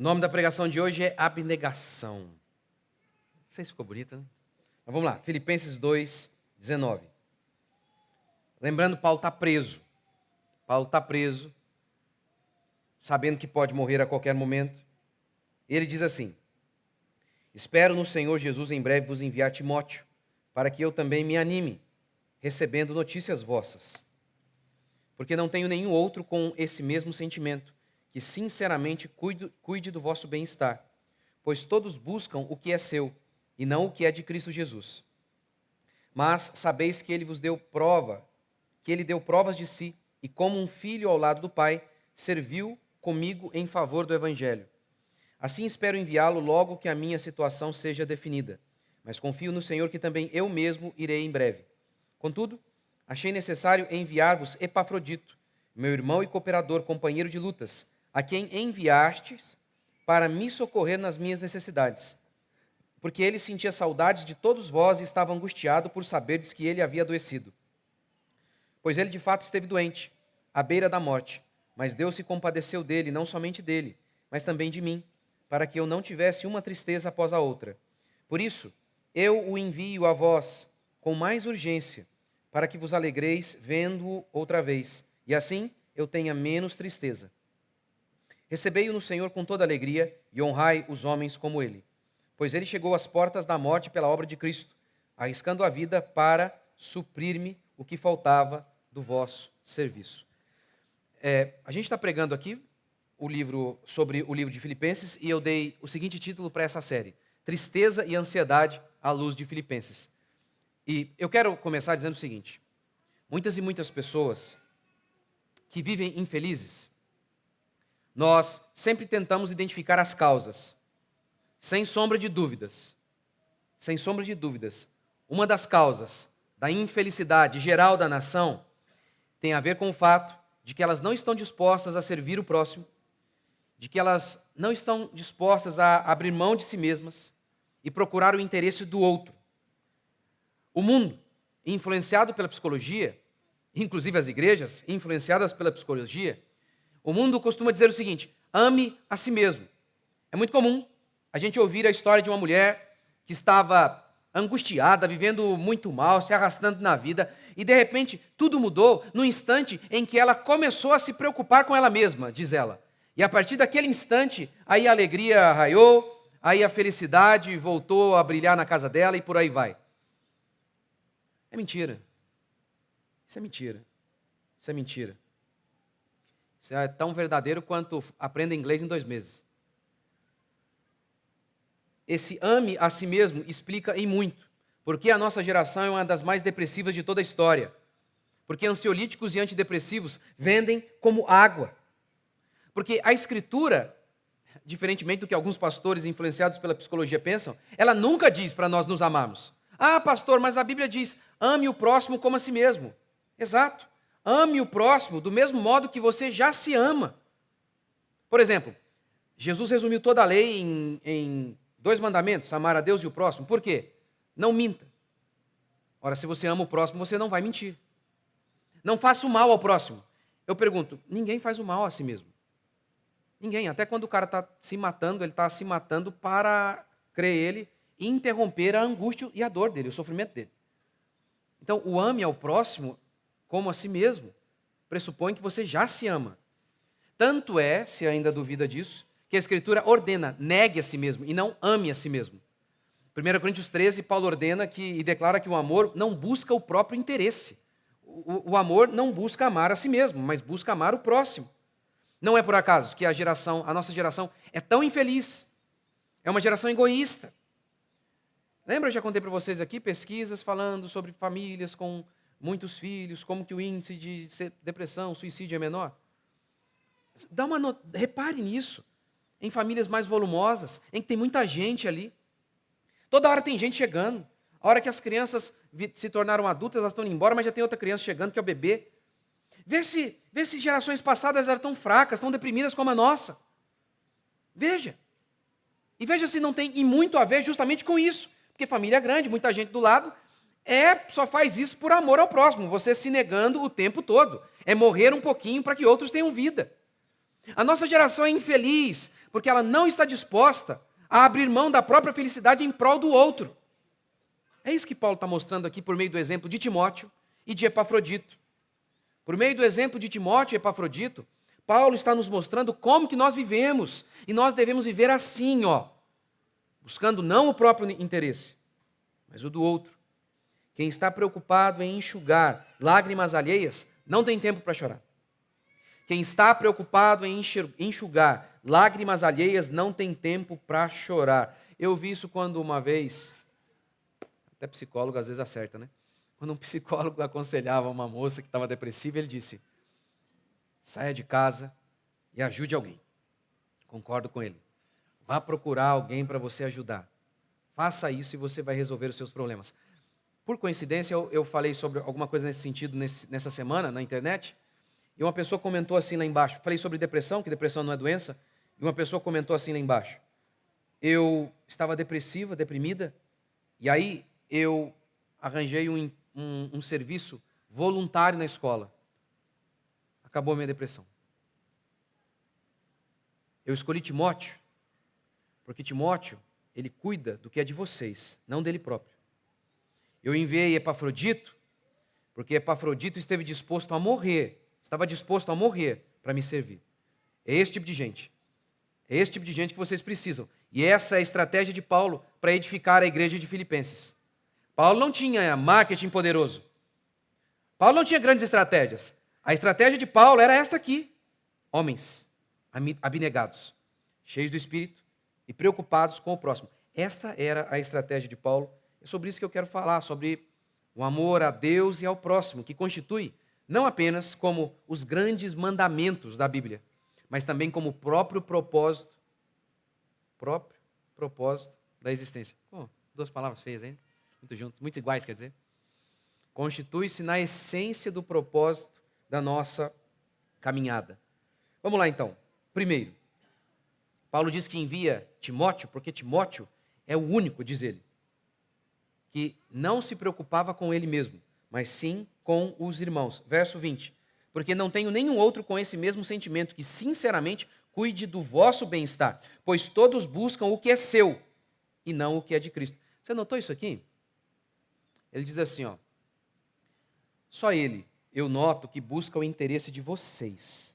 O nome da pregação de hoje é abnegação. Não sei se ficou bonita, né? Mas vamos lá, Filipenses 2, 19. Lembrando, Paulo está preso. Paulo está preso, sabendo que pode morrer a qualquer momento. Ele diz assim: espero no Senhor Jesus em breve vos enviar Timóteo, para que eu também me anime, recebendo notícias vossas. Porque não tenho nenhum outro com esse mesmo sentimento, que sinceramente cuide do vosso bem-estar, pois todos buscam o que é seu, e não o que é de Cristo Jesus. Mas sabeis que ele vos deu prova, que ele deu provas de si, e como um filho ao lado do Pai, serviu comigo em favor do Evangelho. Assim espero enviá-lo logo que a minha situação seja definida, mas confio no Senhor que também eu mesmo irei em breve. Contudo, achei necessário enviar-vos Epafrodito, meu irmão e cooperador, companheiro de lutas, a quem enviastes para me socorrer nas minhas necessidades, porque ele sentia saudades de todos vós e estava angustiado por saberdes que ele havia adoecido. Pois ele de fato esteve doente, à beira da morte, mas Deus se compadeceu dele, não somente dele, mas também de mim, para que eu não tivesse uma tristeza após a outra. Por isso, eu o envio a vós com mais urgência, para que vos alegreis vendo-o outra vez, e assim eu tenha menos tristeza. Recebei-o no Senhor com toda alegria e honrai os homens como ele. Pois ele chegou às portas da morte pela obra de Cristo, arriscando a vida para suprir-me o que faltava do vosso serviço. A gente está pregando aqui sobre o livro de Filipenses e eu dei o seguinte título para essa série: Tristeza e Ansiedade à luz de Filipenses. E eu quero começar dizendo o seguinte: muitas e muitas pessoas que vivem infelizes, nós sempre tentamos identificar as causas. Sem sombra de dúvidas, uma das causas da infelicidade geral da nação tem a ver com o fato de que elas não estão dispostas a servir o próximo, de que elas não estão dispostas a abrir mão de si mesmas e procurar o interesse do outro. O mundo, influenciado pela psicologia, inclusive as igrejas influenciadas pela psicologia, o mundo costuma dizer o seguinte: ame a si mesmo. É muito comum a gente ouvir a história de uma mulher que estava angustiada, vivendo muito mal, se arrastando na vida, e de repente tudo mudou no instante em que ela começou a se preocupar com ela mesma, diz ela. E a partir daquele instante, aí a alegria raiou, aí a felicidade voltou a brilhar na casa dela e por aí vai. É mentira. Isso é mentira. Isso é mentira. Isso é tão verdadeiro quanto aprenda inglês em 2 meses. Esse ame a si mesmo explica em muito porque a nossa geração é uma das mais depressivas de toda a história. Porque ansiolíticos e antidepressivos vendem como água. Porque a Escritura, diferentemente do que alguns pastores influenciados pela psicologia pensam, ela nunca diz para nós nos amarmos. Ah, pastor, mas a Bíblia diz: ame o próximo como a si mesmo. Exato. Ame o próximo do mesmo modo que você já se ama. Por exemplo, Jesus resumiu toda a lei em 2 mandamentos: amar a Deus e o próximo. Por quê? Não minta. Ora, se você ama o próximo, você não vai mentir. Não faça o mal ao próximo. Eu pergunto: ninguém faz o mal a si mesmo. Ninguém. Até quando o cara está se matando, ele está se matando para, crer ele, interromper a angústia e a dor dele, o sofrimento dele. Então, o ame ao próximo como a si mesmo pressupõe que você já se ama. Tanto é, se ainda duvida disso, que a Escritura ordena: negue a si mesmo e não ame a si mesmo. 1 Coríntios 13, Paulo ordena e declara que o amor não busca o próprio interesse. O amor não busca amar a si mesmo, mas busca amar o próximo. Não é por acaso que a nossa geração é tão infeliz. É uma geração egoísta. Lembra, eu já contei para vocês aqui pesquisas falando sobre famílias com muitos filhos, como que o índice de depressão, suicídio é menor? Repare nisso. Em famílias mais volumosas, em que tem muita gente ali. Toda hora tem gente chegando. A hora que as crianças se tornaram adultas, elas estão indo embora, mas já tem outra criança chegando, que é o bebê. Vê se gerações passadas eram tão fracas, tão deprimidas como a nossa. Veja. E veja se não tem muito a ver justamente com isso. Porque família é grande, muita gente do lado, só faz isso por amor ao próximo, você se negando o tempo todo. É morrer um pouquinho para que outros tenham vida. A nossa geração é infeliz, Porque ela não está disposta a abrir mão da própria felicidade em prol do outro. É isso que Paulo está mostrando aqui por meio do exemplo de Timóteo e de Epafrodito. Por meio do exemplo de Timóteo e Epafrodito, Paulo está nos mostrando como que nós vivemos. E nós devemos viver assim, buscando não o próprio interesse, mas o do outro. Quem está preocupado em enxugar lágrimas alheias, não tem tempo para chorar. Quem está preocupado em enxugar lágrimas alheias, não tem tempo para chorar. Eu vi isso quando uma vez, até psicólogo às vezes acerta, né? Quando um psicólogo aconselhava uma moça que estava depressiva, ele disse: saia de casa e ajude alguém. Concordo com ele. Vá procurar alguém para você ajudar. Faça isso e você vai resolver os seus problemas. Por coincidência, eu falei sobre alguma coisa nesse sentido nessa semana na internet, e uma pessoa comentou assim lá embaixo. Falei sobre depressão, que depressão não é doença, e uma pessoa comentou assim lá embaixo: eu estava depressiva, deprimida, e aí eu arranjei um serviço voluntário na escola. Acabou a minha depressão. Eu escolhi Timóteo, porque Timóteo, ele cuida do que é de vocês, não dele próprio. Eu enviei Epafrodito, porque Epafrodito estava disposto a morrer para me servir. É esse tipo de gente. É esse tipo de gente que vocês precisam. E essa é a estratégia de Paulo para edificar a igreja de Filipenses. Paulo não tinha marketing poderoso. Paulo não tinha grandes estratégias. A estratégia de Paulo era esta aqui: homens abnegados, cheios do Espírito e preocupados com o próximo. Esta era a estratégia de Paulo. É sobre isso que eu quero falar, sobre o amor a Deus e ao próximo, que constitui não apenas como os grandes mandamentos da Bíblia, mas também como o próprio propósito da existência. Duas palavras feias, hein? Muito juntas, muito iguais, quer dizer. Constitui-se na essência do propósito da nossa caminhada. Vamos lá então. Primeiro, Paulo diz que envia Timóteo, porque Timóteo é o único, diz ele, que não se preocupava com ele mesmo, mas sim com os irmãos. Verso 20. Porque não tenho nenhum outro com esse mesmo sentimento, que sinceramente cuide do vosso bem-estar, pois todos buscam o que é seu e não o que é de Cristo. Você notou isso aqui? Ele diz assim, só ele, eu noto que busca o interesse de vocês.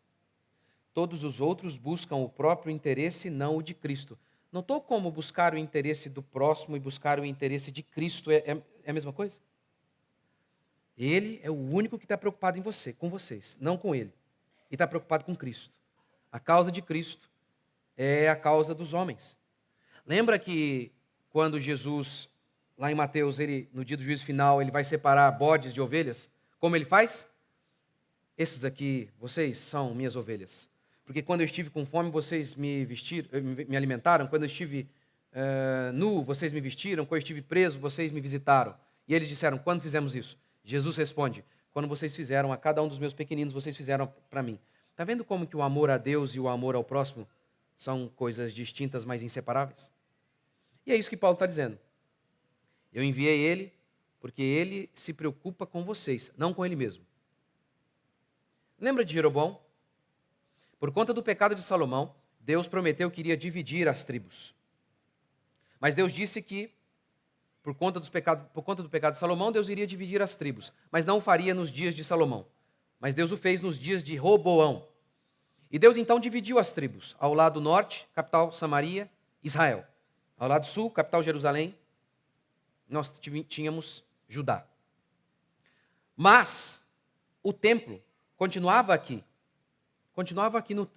Todos os outros buscam o próprio interesse, não o de Cristo. Notou como buscar o interesse do próximo e buscar o interesse de Cristo é a mesma coisa? Ele é o único que está preocupado com vocês, não com ele. E está preocupado com Cristo. A causa de Cristo é a causa dos homens. Lembra que quando Jesus, lá em Mateus, no dia do juízo final, ele vai separar bodes de ovelhas? Como ele faz? Esses aqui, vocês são minhas ovelhas. Porque quando eu estive com fome, vocês me vestiram, me alimentaram. Quando eu estive nu, vocês me vestiram. Quando eu estive preso, vocês me visitaram. E eles disseram, quando fizemos isso? Jesus responde, quando vocês fizeram a cada um dos meus pequeninos, vocês fizeram para mim. Está vendo como que o amor a Deus e o amor ao próximo são coisas distintas, mas inseparáveis? E é isso que Paulo está dizendo. Eu enviei ele porque ele se preocupa com vocês, não com ele mesmo. Lembra de Jeroboão? Por conta do pecado de Salomão, Deus prometeu que iria dividir as tribos. Mas Deus disse que, por conta do pecado de Salomão, Deus iria dividir as tribos. Mas não o faria nos dias de Salomão. Mas Deus o fez nos dias de Roboão. E Deus então dividiu as tribos. Ao lado norte, capital Samaria, Israel. Ao lado sul, capital Jerusalém, nós tínhamos Judá. Mas o templo continuava aqui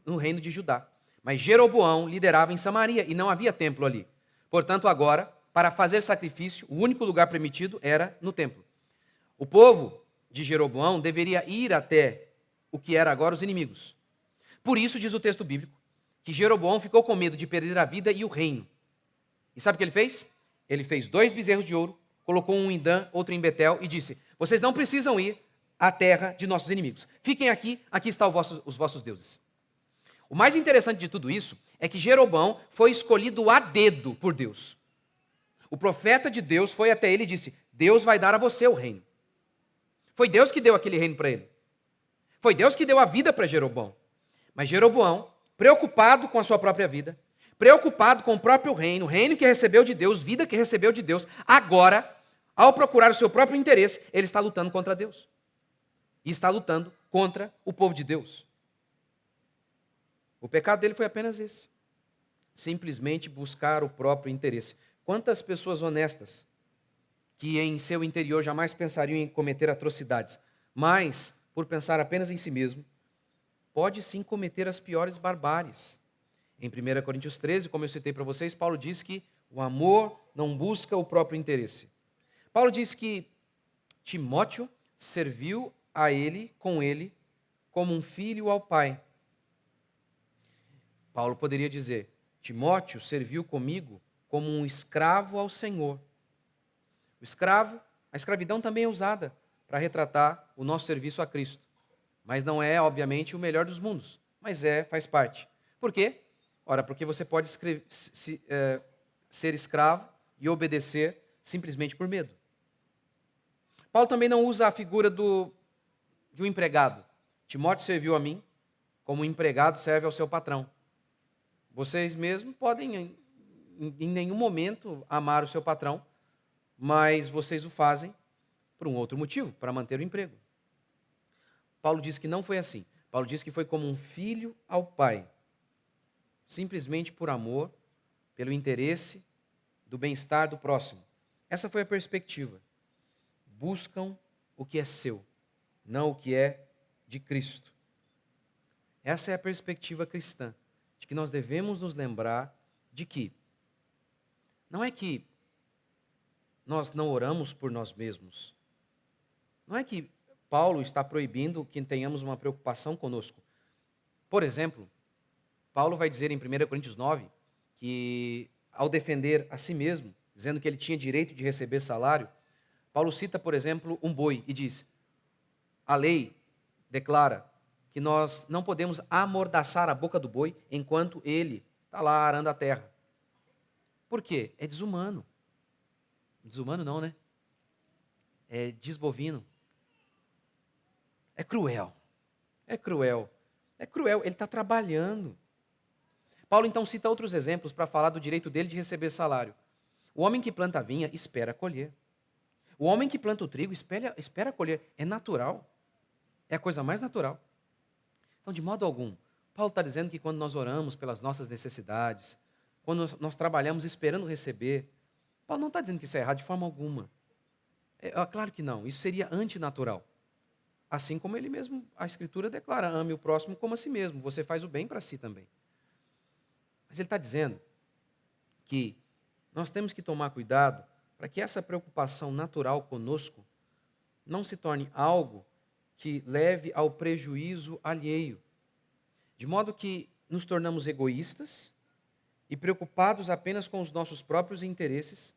no reino de Judá. Mas Jeroboão liderava em Samaria e não havia templo ali. Portanto, agora, para fazer sacrifício, o único lugar permitido era no templo. O povo de Jeroboão deveria ir até o que era agora os inimigos. Por isso, diz o texto bíblico, que Jeroboão ficou com medo de perder a vida e o reino. E sabe o que ele fez? Ele fez 2 bezerros de ouro, colocou um em Dan, outro em Betel, e disse, vocês não precisam ir à terra de nossos inimigos. Fiquem aqui estão os vossos deuses. O mais interessante de tudo isso é que Jeroboão foi escolhido a dedo por Deus. O profeta de Deus foi até ele e disse, Deus vai dar a você o reino. Foi Deus que deu aquele reino para ele. Foi Deus que deu a vida para Jeroboão. Mas Jeroboão, preocupado com a sua própria vida, preocupado com o próprio reino, reino que recebeu de Deus, vida que recebeu de Deus, agora, ao procurar o seu próprio interesse, ele está lutando contra Deus. E está lutando contra o povo de Deus. O pecado dele foi apenas esse. Simplesmente buscar o próprio interesse. Quantas pessoas honestas que em seu interior jamais pensariam em cometer atrocidades, mas, por pensar apenas em si mesmo, pode sim cometer as piores barbáries. Em 1 Coríntios 13, como eu citei para vocês, Paulo diz que o amor não busca o próprio interesse. Paulo diz que Timóteo serviu a ele, com ele, como um filho ao pai. Paulo poderia dizer, Timóteo serviu comigo como um escravo ao Senhor. O escravo, a escravidão também é usada para retratar o nosso serviço a Cristo. Mas não é, obviamente, o melhor dos mundos. Mas faz parte. Por quê? Ora, porque você pode ser escravo e obedecer simplesmente por medo. Paulo também não usa a figura de um empregado. Timóteo serviu a mim como um empregado serve ao seu patrão. Vocês mesmos podem, em nenhum momento, amar o seu patrão, mas vocês o fazem por um outro motivo, para manter o emprego. Paulo diz que não foi assim. Paulo diz que foi como um filho ao pai, simplesmente por amor, pelo interesse do bem-estar do próximo. Essa foi a perspectiva. Buscam o que é seu, não o que é de Cristo. Essa é a perspectiva cristã, de que nós devemos nos lembrar de que não é que nós não oramos por nós mesmos. Não é que Paulo está proibindo que tenhamos uma preocupação conosco. Por exemplo, Paulo vai dizer em 1 Coríntios 9 que, ao defender a si mesmo, dizendo que ele tinha direito de receber salário, Paulo cita, por exemplo, um boi e diz, a lei declara que nós não podemos amordaçar a boca do boi enquanto ele está lá arando a terra. Por quê? É desumano. Desumano não, né? É desbovino. É cruel. É cruel. É cruel. Ele está trabalhando. Paulo então cita outros exemplos para falar do direito dele de receber salário. O homem que planta a vinha espera colher. O homem que planta o trigo espera colher. É natural. É a coisa mais natural. Então, de modo algum, Paulo está dizendo que quando nós oramos pelas nossas necessidades, quando nós trabalhamos esperando receber, Paulo não está dizendo que isso é errado de forma alguma. Claro que não. Isso seria antinatural. Assim como ele mesmo, a Escritura declara, ame o próximo como a si mesmo. Você faz o bem para si também. Mas ele está dizendo que nós temos que tomar cuidado para que essa preocupação natural conosco não se torne algo que leve ao prejuízo alheio. De modo que nos tornamos egoístas e preocupados apenas com os nossos próprios interesses,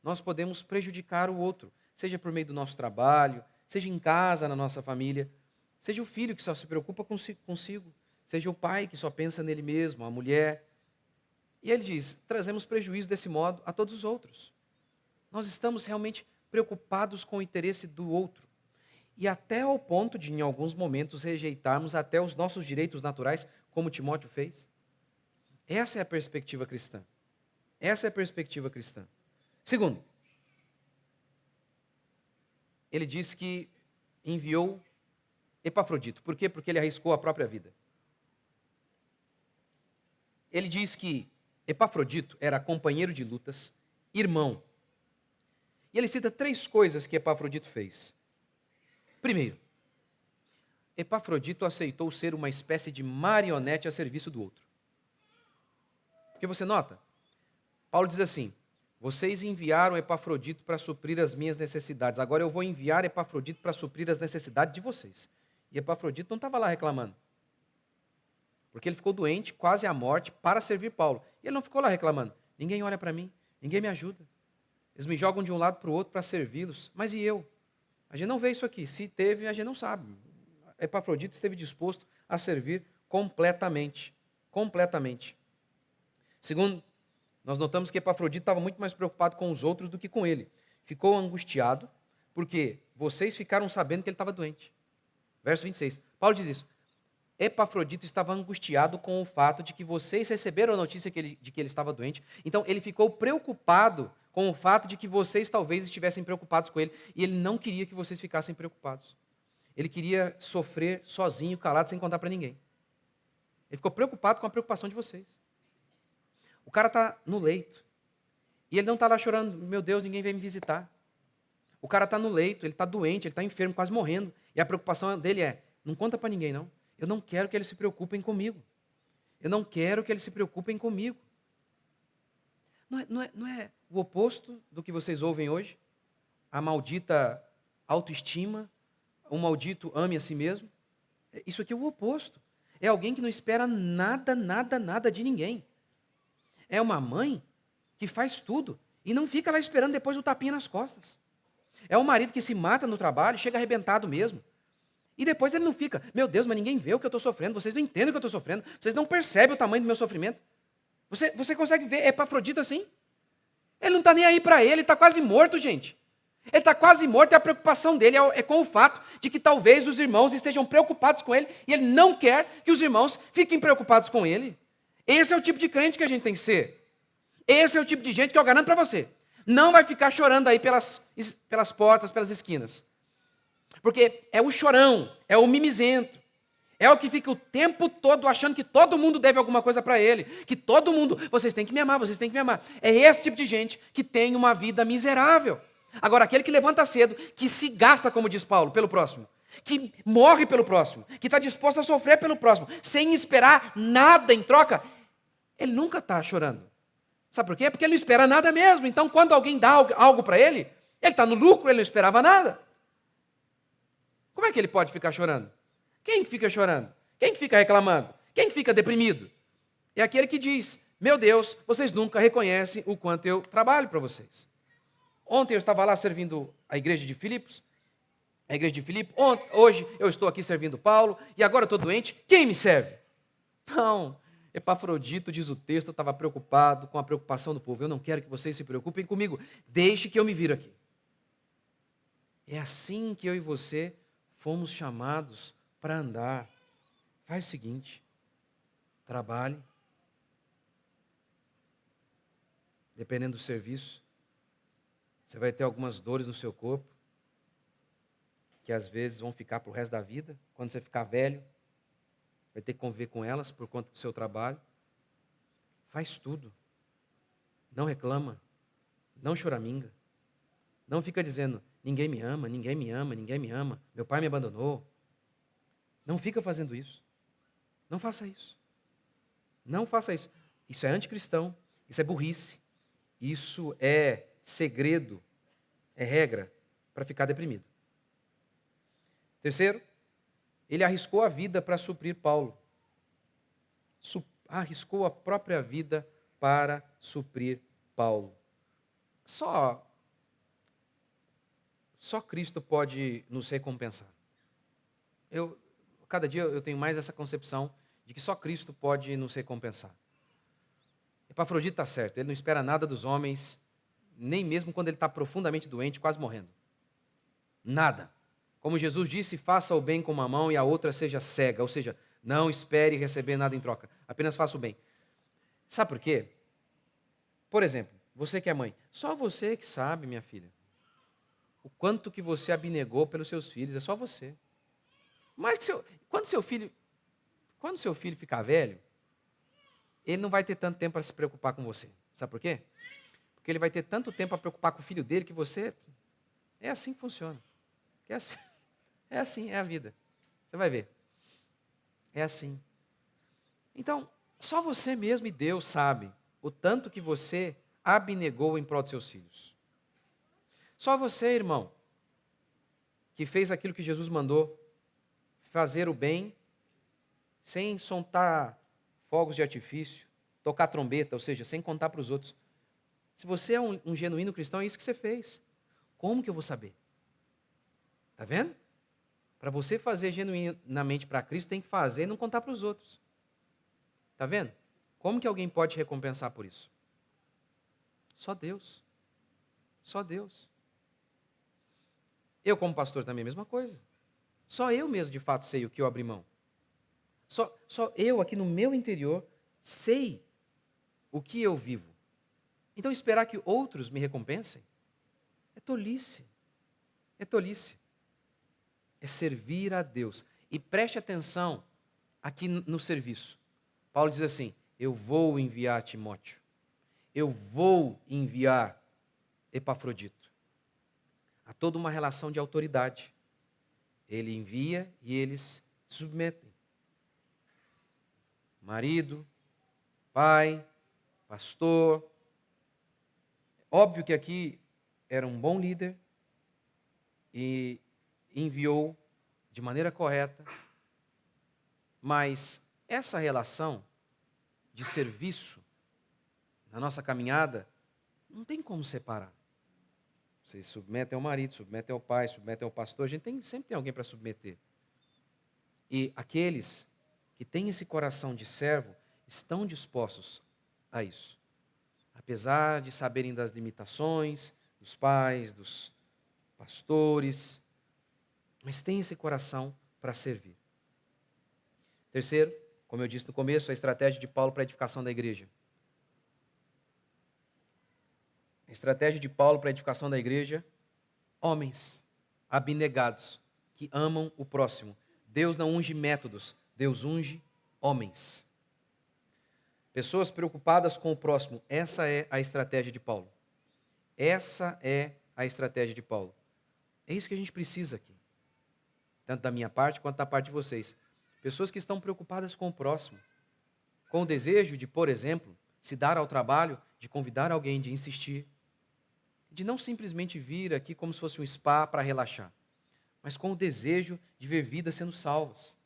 nós podemos prejudicar o outro, seja por meio do nosso trabalho, seja em casa, na nossa família, seja o filho que só se preocupa consigo, seja o pai que só pensa nele mesmo, a mulher. E ele diz, trazemos prejuízo desse modo a todos os outros. Nós estamos realmente preocupados com o interesse do outro. E até ao ponto de, em alguns momentos, rejeitarmos até os nossos direitos naturais, como Timóteo fez. Essa é a perspectiva cristã. Essa é a perspectiva cristã. Segundo, ele diz que enviou Epafrodito. Por quê? Porque ele arriscou a própria vida. Ele diz que Epafrodito era companheiro de lutas, irmão. E ele cita 3 coisas que Epafrodito fez. Primeiro, Epafrodito aceitou ser uma espécie de marionete a serviço do outro. Porque você nota? Paulo diz assim, vocês enviaram Epafrodito para suprir as minhas necessidades, agora eu vou enviar Epafrodito para suprir as necessidades de vocês. E Epafrodito não estava lá reclamando. Porque ele ficou doente, quase à morte, para servir Paulo. E ele não ficou lá reclamando. Ninguém olha para mim, ninguém me ajuda. Eles me jogam de um lado para o outro para servi-los. Mas e eu? A gente não vê isso aqui. Se teve, a gente não sabe. Epafrodito esteve disposto a servir completamente. Completamente. Segundo, nós notamos que Epafrodito estava muito mais preocupado com os outros do que com ele. Ficou angustiado, porque vocês ficaram sabendo que ele estava doente. Verso 26. Paulo diz isso. Epafrodito estava angustiado com o fato de que vocês receberam a notícia de que ele estava doente. Então, ele ficou preocupado com o fato de que vocês talvez estivessem preocupados com ele. E ele não queria que vocês ficassem preocupados. Ele queria sofrer sozinho, calado, sem contar para ninguém. Ele ficou preocupado com a preocupação de vocês. O cara está no leito. E ele não está lá chorando, meu Deus, ninguém veio me visitar. O cara está no leito, ele está doente, ele está enfermo, quase morrendo. E a preocupação dele é, não conta para ninguém não. Eu não quero que eles se preocupem comigo. Eu não quero que eles se preocupem comigo. Não é o oposto do que vocês ouvem hoje? A maldita autoestima, o maldito ame a si mesmo? Isso aqui é o oposto. É alguém que não espera nada, nada, nada de ninguém. É uma mãe que faz tudo e não fica lá esperando depois o tapinha nas costas. É um marido que se mata no trabalho, chega arrebentado mesmo. E depois ele não fica, meu Deus, mas ninguém vê o que eu estou sofrendo, vocês não entendem o que eu estou sofrendo, vocês não percebem o tamanho do meu sofrimento. Você consegue ver Epafrodito assim? Ele não está nem aí para ele está quase morto, gente. Ele está quase morto e a preocupação dele é com o fato de que talvez os irmãos estejam preocupados com ele e ele não quer que os irmãos fiquem preocupados com ele. Esse é o tipo de crente que a gente tem que ser. Esse é o tipo de gente que eu garanto para você. Não vai ficar chorando aí pelas portas, pelas esquinas. Porque é o chorão, é o mimizento, é o que fica o tempo todo achando que todo mundo deve alguma coisa para ele, que todo mundo, vocês têm que me amar, vocês têm que me amar. É esse tipo de gente que tem uma vida miserável. Agora, aquele que levanta cedo, que se gasta, como diz Paulo, pelo próximo, que morre pelo próximo, que está disposto a sofrer pelo próximo, sem esperar nada em troca, ele nunca está chorando. Sabe por quê? Porque ele não espera nada mesmo. Então, quando alguém dá algo para ele está no lucro, ele não esperava nada. Como é que ele pode ficar chorando? Quem fica chorando? Quem fica reclamando? Quem fica deprimido? É aquele que diz, meu Deus, vocês nunca reconhecem o quanto eu trabalho para vocês. Ontem eu estava lá servindo a igreja de Filipos, hoje eu estou aqui servindo Paulo, e agora eu estou doente, quem me serve? Não, Epafrodito, diz o texto, estava preocupado com a preocupação do povo. Eu não quero que vocês se preocupem comigo, deixe que eu me vire aqui. É assim que eu e você fomos chamados para andar. Faz o seguinte, trabalhe, dependendo do serviço, você vai ter algumas dores no seu corpo, que às vezes vão ficar para o resto da vida. Quando você ficar velho, vai ter que conviver com elas por conta do seu trabalho. Faz tudo. Não reclama, não choraminga, não fica dizendo, ninguém me ama, ninguém me ama, ninguém me ama, meu pai me abandonou. Não fica fazendo isso. Não faça isso. Não faça isso. Isso é anticristão, isso é burrice, isso é segredo, é regra para ficar deprimido. Terceiro, ele arriscou a vida para suprir Paulo. Arriscou a própria vida para suprir Paulo. Só Cristo pode nos recompensar. Cada dia eu tenho mais essa concepção de que só Cristo pode nos recompensar. Epafrodito está certo, ele não espera nada dos homens, nem mesmo quando ele está profundamente doente, quase morrendo. Nada. Como Jesus disse, faça o bem com uma mão e a outra seja cega, ou seja, não espere receber nada em troca, apenas faça o bem. Sabe por quê? Por exemplo, você que é mãe, só você que sabe, minha filha, o quanto que você abnegou pelos seus filhos, é só você. Mas quando seu filho ficar velho, ele não vai ter tanto tempo para se preocupar com você. Sabe por quê? Porque ele vai ter tanto tempo para preocupar com o filho dele que você... É assim que funciona. É assim, é a vida. Você vai ver. É assim. Então, só você mesmo e Deus sabe o tanto que você abnegou em prol dos seus filhos. Só você, irmão, que fez aquilo que Jesus mandou, fazer o bem, sem soltar fogos de artifício, tocar trombeta, ou seja, sem contar para os outros. Se você é um genuíno cristão, é isso que você fez. Como que eu vou saber? Está vendo? Para você fazer genuinamente para Cristo, tem que fazer e não contar para os outros. Está vendo? Como que alguém pode recompensar por isso? Só Deus. Só Deus. Eu, como pastor, também a mesma coisa. Só eu mesmo, de fato, sei o que eu abri mão. Só eu aqui no meu interior sei o que eu vivo. Então esperar que outros me recompensem é tolice. É tolice. É servir a Deus. E preste atenção aqui no serviço. Paulo diz assim: eu vou enviar Timóteo. Eu vou enviar Epafrodito. Há toda uma relação de autoridade. Ele envia e eles se submetem. Marido, pai, pastor. Óbvio que aqui era um bom líder e enviou de maneira correta, mas essa relação de serviço na nossa caminhada não tem como separar. Vocês submetem ao marido, submetem ao pai, submetem ao pastor, sempre tem alguém para submeter. E aqueles que têm esse coração de servo estão dispostos a isso. Apesar de saberem das limitações dos pais, dos pastores, mas têm esse coração para servir. Terceiro, como eu disse no começo, a estratégia de Paulo para a edificação da igreja. A estratégia de Paulo para a edificação da igreja: homens abnegados, que amam o próximo. Deus não unge métodos, Deus unge homens. Pessoas preocupadas com o próximo, essa é a estratégia de Paulo. Essa é a estratégia de Paulo. É isso que a gente precisa aqui. Tanto da minha parte quanto da parte de vocês. Pessoas que estão preocupadas com o próximo. Com o desejo de, por exemplo, se dar ao trabalho de convidar alguém, de insistir. De não simplesmente vir aqui como se fosse um spa para relaxar. Mas com o desejo de ver vidas sendo salvas.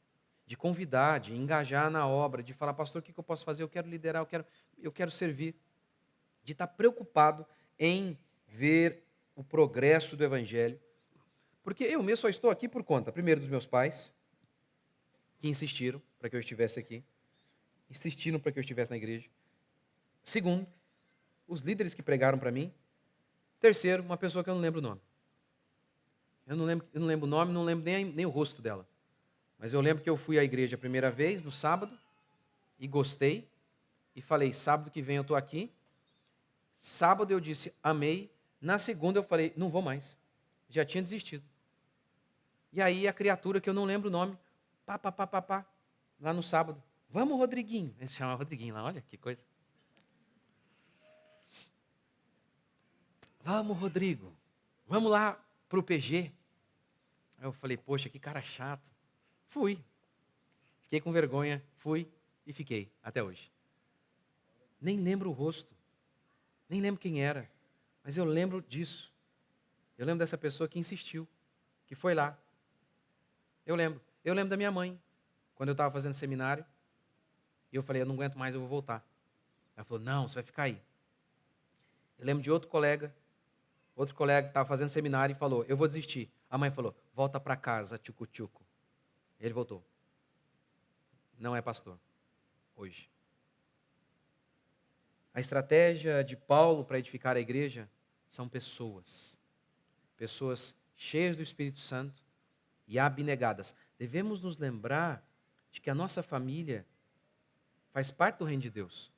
De convidar, de engajar na obra, de falar: pastor, o que eu posso fazer? Eu quero liderar, eu quero servir. De estar preocupado em ver o progresso do Evangelho. Porque eu mesmo só estou aqui por conta, primeiro, dos meus pais, que insistiram para que eu estivesse aqui. Insistiram para que eu estivesse na igreja. Segundo, os líderes que pregaram para mim. Terceiro, uma pessoa que eu não lembro o nome. Eu não lembro o nome, não lembro nem o rosto dela. Mas eu lembro que eu fui à igreja a primeira vez, no sábado, e gostei. E falei: sábado que vem eu estou aqui. Sábado eu disse: amei. Na segunda eu falei: não vou mais. Já tinha desistido. E aí a criatura que eu não lembro o nome, pá, lá no sábado: vamos, Rodriguinho. Ele se chama Rodriguinho lá, olha que coisa. Vamos, Rodrigo. Vamos lá para o PG. Aí eu falei: poxa, que cara chato. Fui. Fiquei com vergonha, fui e fiquei até hoje. Nem lembro o rosto. Nem lembro quem era. Mas eu lembro disso. Eu lembro dessa pessoa que insistiu, que foi lá. Eu lembro. Eu lembro da minha mãe, quando eu estava fazendo seminário. E eu falei: eu não aguento mais, eu vou voltar. Ela falou: não, você vai ficar aí. Eu lembro de outro colega que estava fazendo seminário e falou: eu vou desistir. A mãe falou: volta para casa, tchucu-tchucu. Ele voltou. Não é pastor, hoje. A estratégia de Paulo para edificar a igreja são pessoas. Pessoas cheias do Espírito Santo e abnegadas. Devemos nos lembrar de que a nossa família faz parte do reino de Deus.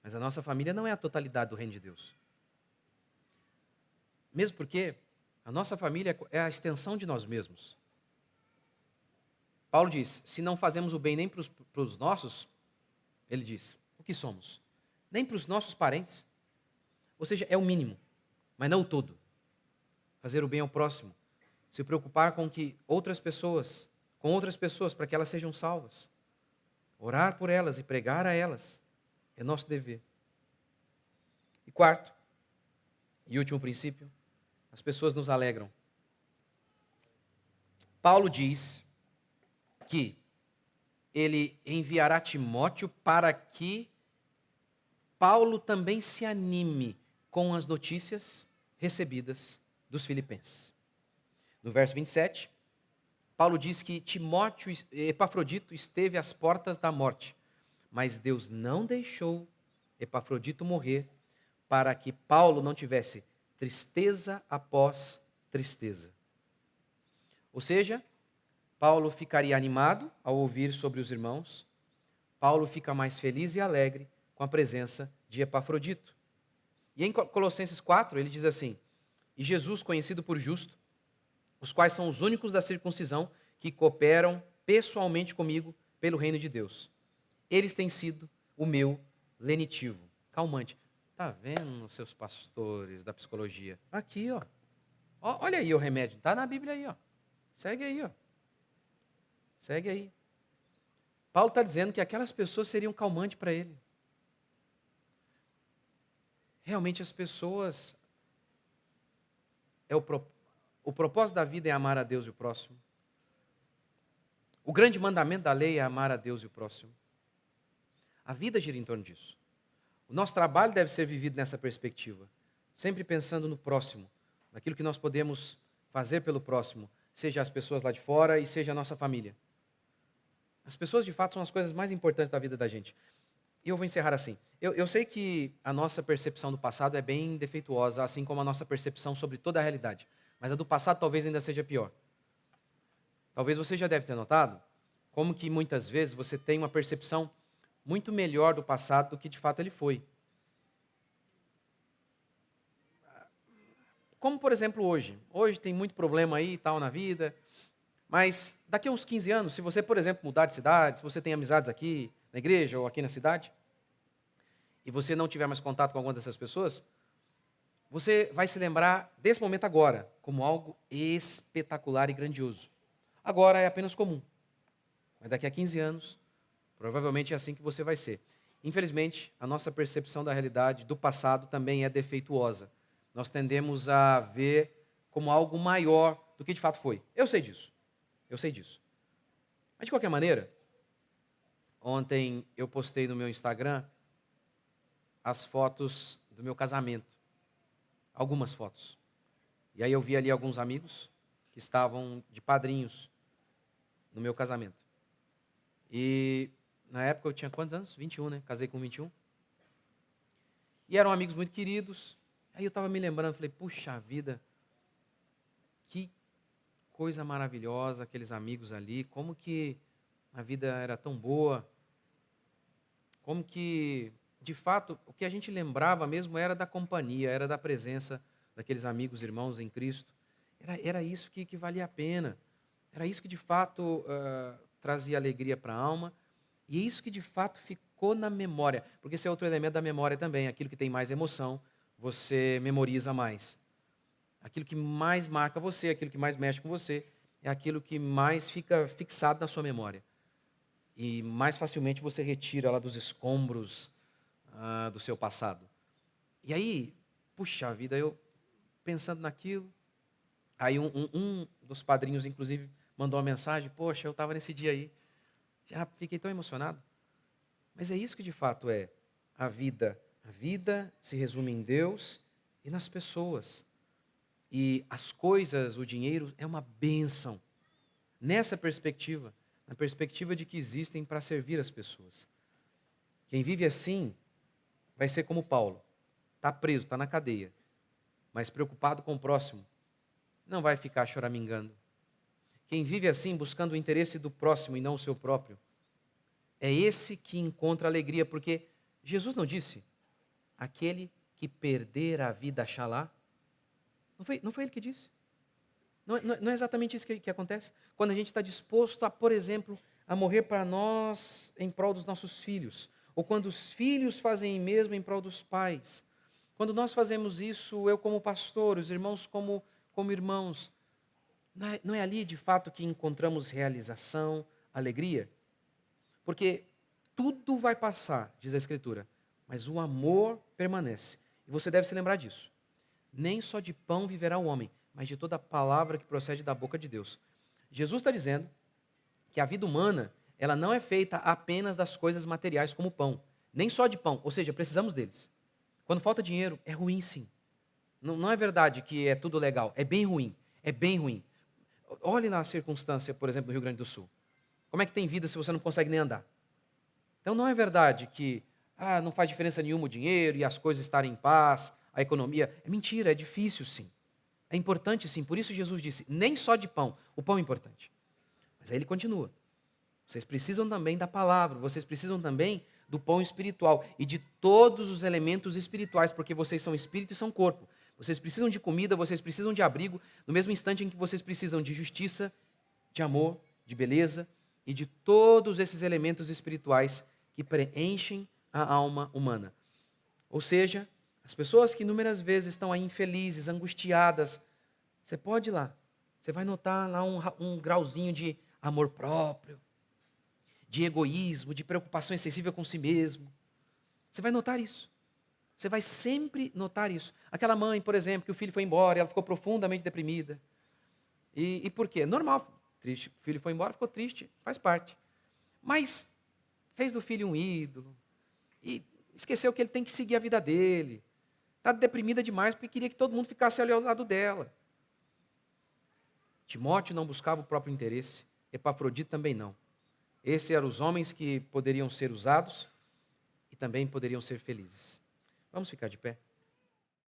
Mas a nossa família não é a totalidade do reino de Deus. Mesmo porque a nossa família é a extensão de nós mesmos. Paulo diz: se não fazemos o bem nem para os nossos, ele diz, o que somos? Nem para os nossos parentes. Ou seja, é o mínimo, mas não o todo. Fazer o bem ao próximo. Se preocupar com outras pessoas, para que elas sejam salvas. Orar por elas e pregar a elas. É nosso dever. E quarto, e último princípio, as pessoas nos alegram. Paulo diz que ele enviará Timóteo para que Paulo também se anime com as notícias recebidas dos filipenses. No verso 27, Paulo diz que Epafrodito esteve às portas da morte, mas Deus não deixou Epafrodito morrer para que Paulo não tivesse tristeza após tristeza. Ou seja, Paulo ficaria animado ao ouvir sobre os irmãos. Paulo fica mais feliz e alegre com a presença de Epafrodito. E em Colossenses 4, ele diz assim: e Jesus, conhecido por justo, os quais são os únicos da circuncisão que cooperam pessoalmente comigo pelo reino de Deus. Eles têm sido o meu lenitivo, calmante. Está vendo, seus pastores da psicologia? Aqui, ó. Olha aí o remédio, está na Bíblia aí, ó. Segue aí, ó. Segue aí. Paulo está dizendo que aquelas pessoas seriam calmante para ele. Realmente as pessoas... O propósito da vida é amar a Deus e o próximo. O grande mandamento da lei é amar a Deus e o próximo. A vida gira em torno disso. O nosso trabalho deve ser vivido nessa perspectiva, sempre pensando no próximo, naquilo que nós podemos fazer pelo próximo, seja as pessoas lá de fora e seja a nossa família. As pessoas, de fato, são as coisas mais importantes da vida da gente. E eu vou encerrar assim. Eu sei que a nossa percepção do passado é bem defeituosa, assim como a nossa percepção sobre toda a realidade. Mas a do passado talvez ainda seja pior. Talvez você já deve ter notado como que muitas vezes você tem uma percepção muito melhor do passado do que de fato ele foi. Como, por exemplo, hoje. Hoje tem muito problema aí e tal na vida, mas daqui a uns 15 anos, se você, por exemplo, mudar de cidade, se você tem amizades aqui na igreja ou aqui na cidade, e você não tiver mais contato com alguma dessas pessoas, você vai se lembrar desse momento agora como algo espetacular e grandioso. Agora é apenas comum, mas daqui a 15 anos, provavelmente é assim que você vai ser. Infelizmente, a nossa percepção da realidade, do passado, também é defeituosa. Nós tendemos a ver como algo maior do que de fato foi. Eu sei disso. Mas, de qualquer maneira, ontem eu postei no meu Instagram as fotos do meu casamento. Algumas fotos. E aí eu vi ali alguns amigos que estavam de padrinhos no meu casamento. E na época eu tinha quantos anos? 21, né? Casei com 21. E eram amigos muito queridos. Aí eu estava me lembrando, falei, puxa vida, que coisa maravilhosa aqueles amigos ali, como que a vida era tão boa, como que, de fato, o que a gente lembrava mesmo era da companhia, era da presença daqueles amigos, irmãos em Cristo. Era isso que valia a pena, era isso que de fato trazia alegria para a alma, e é isso que de fato ficou na memória, porque esse é outro elemento da memória também, aquilo que tem mais emoção, você memoriza mais. Aquilo que mais marca você, aquilo que mais mexe com você, é aquilo que mais fica fixado na sua memória. E mais facilmente você retira ela dos escombros do seu passado. E aí, puxa vida, eu pensando naquilo, aí um dos padrinhos, inclusive, mandou uma mensagem, poxa, eu estava nesse dia aí, já fiquei tão emocionado. Mas é isso que de fato é a vida. A vida se resume em Deus e nas pessoas. E as coisas, o dinheiro, é uma bênção. Nessa perspectiva, na perspectiva de que existem para servir as pessoas. Quem vive assim vai ser como Paulo. Está preso, está na cadeia, mas preocupado com o próximo. Não vai ficar choramingando. Quem vive assim, buscando o interesse do próximo e não o seu próprio, é esse que encontra alegria, porque Jesus não disse, aquele que perder a vida achará. Não foi ele que disse? Não é exatamente isso que acontece? Quando a gente está disposto a, por exemplo, a morrer para nós em prol dos nossos filhos, ou quando os filhos fazem o mesmo em prol dos pais. Quando nós fazemos isso, eu como pastor, os irmãos como irmãos, não é ali de fato que encontramos realização, alegria? Porque tudo vai passar, diz a Escritura, mas o amor permanece. E você deve se lembrar disso. Nem só de pão viverá o homem, mas de toda palavra que procede da boca de Deus. Jesus está dizendo que a vida humana, ela não é feita apenas das coisas materiais como pão. Nem só de pão, ou seja, precisamos deles. Quando falta dinheiro, é ruim sim. Não é verdade que é tudo legal, é bem ruim, é bem ruim. Olhe na circunstância, por exemplo, do Rio Grande do Sul. Como é que tem vida se você não consegue nem andar? Então não é verdade que não faz diferença nenhuma o dinheiro e as coisas estarem em paz, a economia. É mentira, é difícil sim. É importante sim, por isso Jesus disse, nem só de pão, o pão é importante. Mas aí ele continua. Vocês precisam também da palavra, vocês precisam também do pão espiritual e de todos os elementos espirituais, porque vocês são espírito e são corpo. Vocês precisam de comida, vocês precisam de abrigo, no mesmo instante em que vocês precisam de justiça, de amor, de beleza e de todos esses elementos espirituais que preenchem a alma humana. Ou seja, as pessoas que inúmeras vezes estão aí infelizes, angustiadas, você pode ir lá, você vai notar lá um grauzinho de amor próprio, de egoísmo, de preocupação excessiva com si mesmo. Você vai notar isso. Você vai sempre notar isso. Aquela mãe, por exemplo, que o filho foi embora e ela ficou profundamente deprimida. E por quê? Normal, triste. O filho foi embora, ficou triste, faz parte. Mas fez do filho um ídolo. E esqueceu que ele tem que seguir a vida dele. Está deprimida demais porque queria que todo mundo ficasse ali ao lado dela. Timóteo não buscava o próprio interesse. Epafrodito também não. Esses eram os homens que poderiam ser usados e também poderiam ser felizes. Vamos ficar de pé?